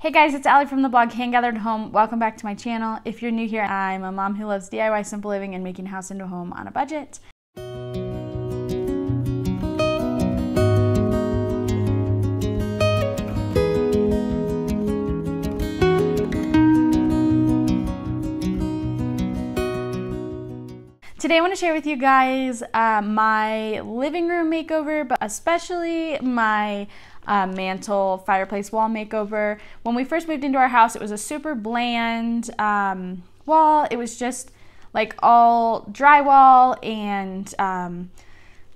Hey guys, it's Allie from the blog Hand Gathered Home. Welcome back to my channel. If you're new here, I'm a mom who loves DIY simple living and making a house into a home on a budget. Today I want to share with you guys my living room makeover, but especially my mantle fireplace wall makeover. When we first moved into our house, it was a super bland wall. It was just like all drywall, and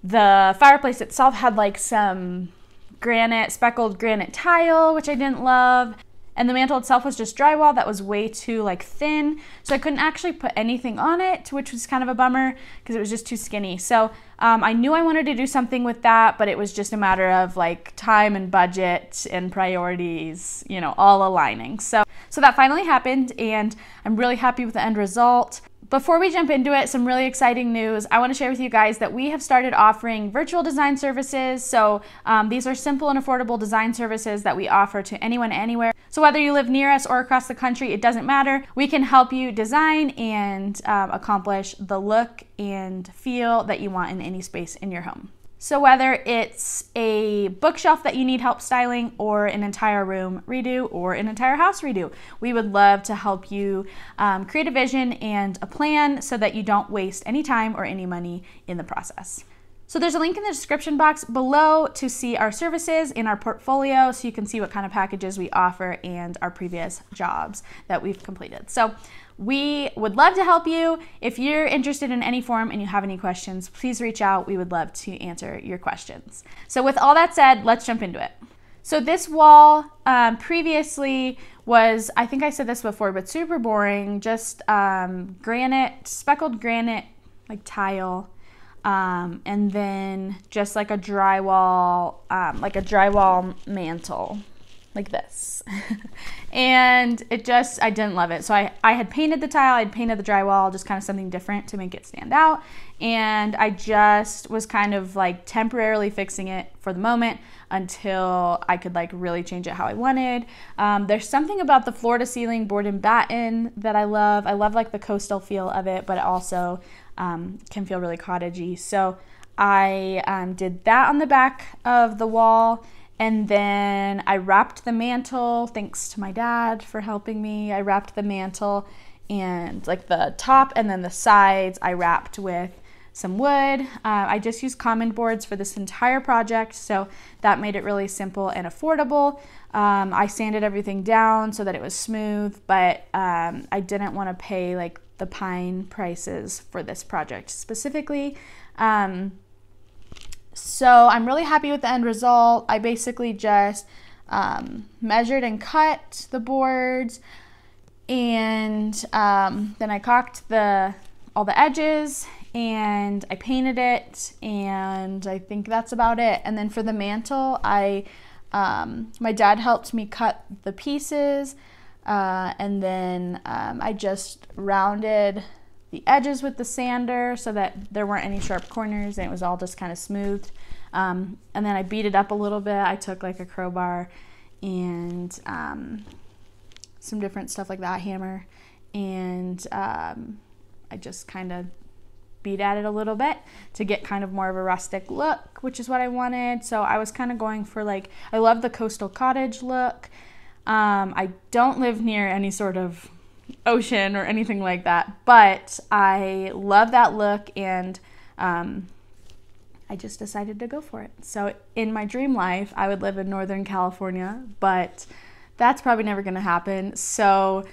the fireplace itself had like some speckled granite tile, which I didn't love. And the mantle itself was just drywall that was way too like thin, so I couldn't actually put anything on it, which was kind of a bummer because it was just too skinny. So I knew I wanted to do something with that, but it was just a matter of like time and budget and priorities, you know, all aligning. So that finally happened, and I'm really happy with the end result. Before we jump into it, some really exciting news. I want to share with you guys that we have started offering virtual design services. So these are simple and affordable design services that we offer to anyone, anywhere. So whether you live near us or across the country, it doesn't matter. We can help you design and accomplish the look and feel that you want in any space in your home. So whether it's a bookshelf that you need help styling, or an entire room redo, or an entire house redo, we would love to help you create a vision and a plan so that you don't waste any time or any money in the process. So there's a link in the description box below to see our services in our portfolio, so you can see what kind of packages we offer and our previous jobs that we've completed. So we would love to help you. If you're interested in any form and you have any questions, please reach out. We would love to answer your questions. So with all that said, let's jump into it. So this wall previously was, I think I said this before, but super boring, just speckled granite, like tile, and then just like a drywall mantle, like this. And I didn't love it. So I had painted the tile, I'd painted the drywall, just kind of something different to make it stand out. And I just was kind of like temporarily fixing it for the moment until I could like really change it how I wanted. There's something about the floor to ceiling board and batten that I love. I love like the coastal feel of it, but it also can feel really cottagey. So I did that on the back of the wall. And then I wrapped the mantle, thanks to my dad for helping me. I wrapped the mantle, and like the top and then the sides I wrapped with some wood. I just used common boards for this entire project, so that made it really simple and affordable. I sanded everything down so that it was smooth, but I didn't want to pay like the pine prices for this project specifically. So I'm really happy with the end result. I basically just measured and cut the boards, and then I caulked all the edges, and I painted it, and I think that's about it. And then for the mantle, my dad helped me cut the pieces, and then I just rounded the edges with the sander so that there weren't any sharp corners, and it was all just kind of smoothed. And then I beat it up a little bit. I took like a crowbar and some different stuff like that, hammer, and I just kind of beat at it a little bit to get kind of more of a rustic look, which is what I wanted. So I was kind of going for like, I love the coastal cottage look. I don't live near any sort of ocean or anything like that, but I love that look, and I just decided to go for it. So in my dream life, I would live in Northern California, but that's probably never going to happen. So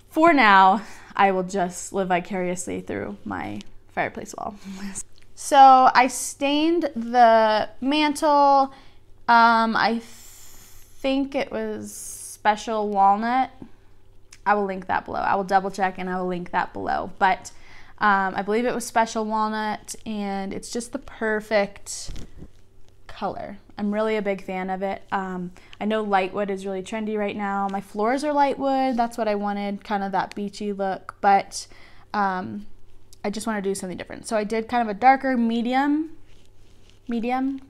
for now, I will just live vicariously through my fireplace wall. So I stained the mantle. I think it was special walnut. I will link that below. I will double check and I will link that below. But I believe it was special walnut, and it's just the perfect color. I'm really a big fan of it. I know light wood is really trendy right now. My floors are light wood. That's what I wanted, kind of that beachy look. But I just want to do something different. So I did kind of a darker medium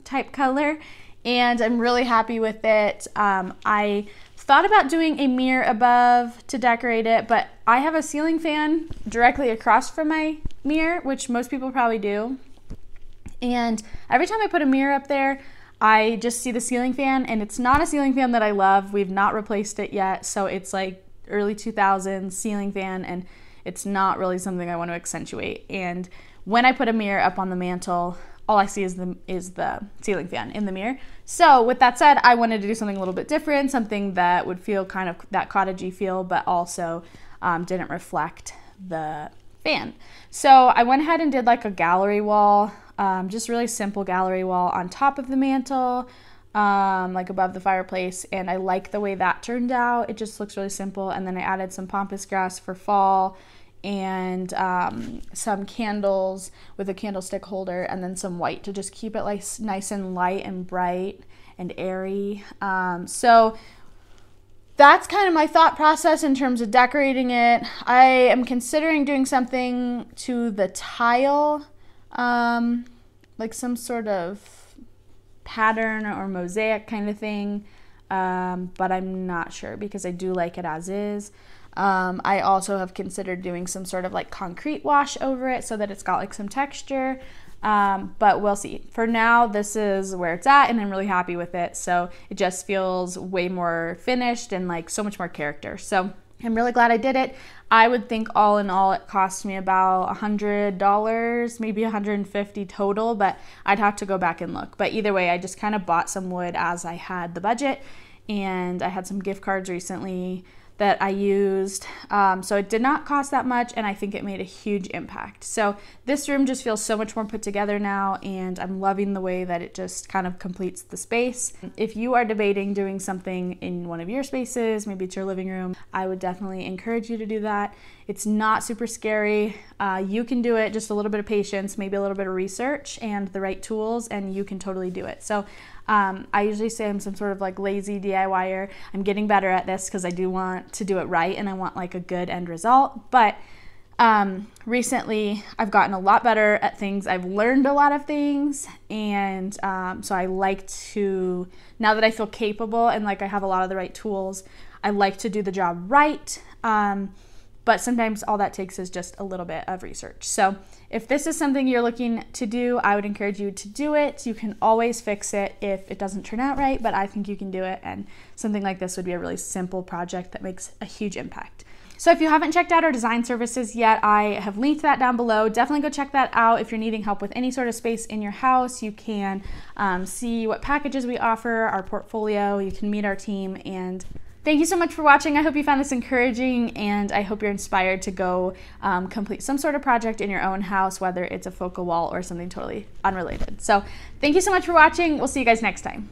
type color, and I'm really happy with it. I thought about doing a mirror above to decorate it, but I have a ceiling fan directly across from my mirror, which most people probably do. And every time I put a mirror up there, I just see the ceiling fan, and it's not a ceiling fan that I love. We've not replaced it yet, so it's like early 2000s ceiling fan, and it's not really something I want to accentuate. And when I put a mirror up on the mantle, all I see is the ceiling fan in the mirror. So with that said, I wanted to do something a little bit different, something that would feel kind of that cottagey feel, but also didn't reflect the fan. So I went ahead and did like a gallery wall, just really simple gallery wall on top of the mantle, like above the fireplace, and I like the way that turned out. It just looks really simple. And then I added some pampas grass for fall, and some candles with a candlestick holder, and then some white to just keep it like nice and light and bright and airy. So that's kind of my thought process in terms of decorating it. I am considering doing something to the tile, like some sort of pattern or mosaic kind of thing, but I'm not sure because I do like it as is. I also have considered doing some sort of like concrete wash over it so that it's got like some texture, but we'll see. For now, this is where it's at, and I'm really happy with it. So it just feels way more finished and like so much more character. So I'm really glad I did it. I would think all in all it cost me about $100, maybe $150 total, but I'd have to go back and look. But either way, I just kind of bought some wood as I had the budget, and I had some gift cards recently that I used. So it did not cost that much, and I think it made a huge impact. So this room just feels so much more put together now, and I'm loving the way that it just kind of completes the space. If you are debating doing something in one of your spaces, maybe it's your living room, I would definitely encourage you to do that. It's not super scary. You can do it, just a little bit of patience, maybe a little bit of research and the right tools, and you can totally do it. So I usually say I'm some sort of like lazy DIYer. I'm getting better at this because I do want to do it right, and I want like a good end result. But recently I've gotten a lot better at things. I've learned a lot of things, and so I like to, now that I feel capable and like I have a lot of the right tools, I like to do the job right. But sometimes all that takes is just a little bit of research. So if this is something you're looking to do, I would encourage you to do it. You can always fix it if it doesn't turn out right, but I think you can do it, and something like this would be a really simple project that makes a huge impact. So if you haven't checked out our design services yet, I have linked that down below. Definitely go check that out. If you're needing help with any sort of space in your house, you can see what packages we offer, our portfolio, you can meet our team, and thank you so much for watching. I hope you found this encouraging, and I hope you're inspired to go complete some sort of project in your own house, whether it's a focal wall or something totally unrelated. So thank you so much for watching. We'll see you guys next time.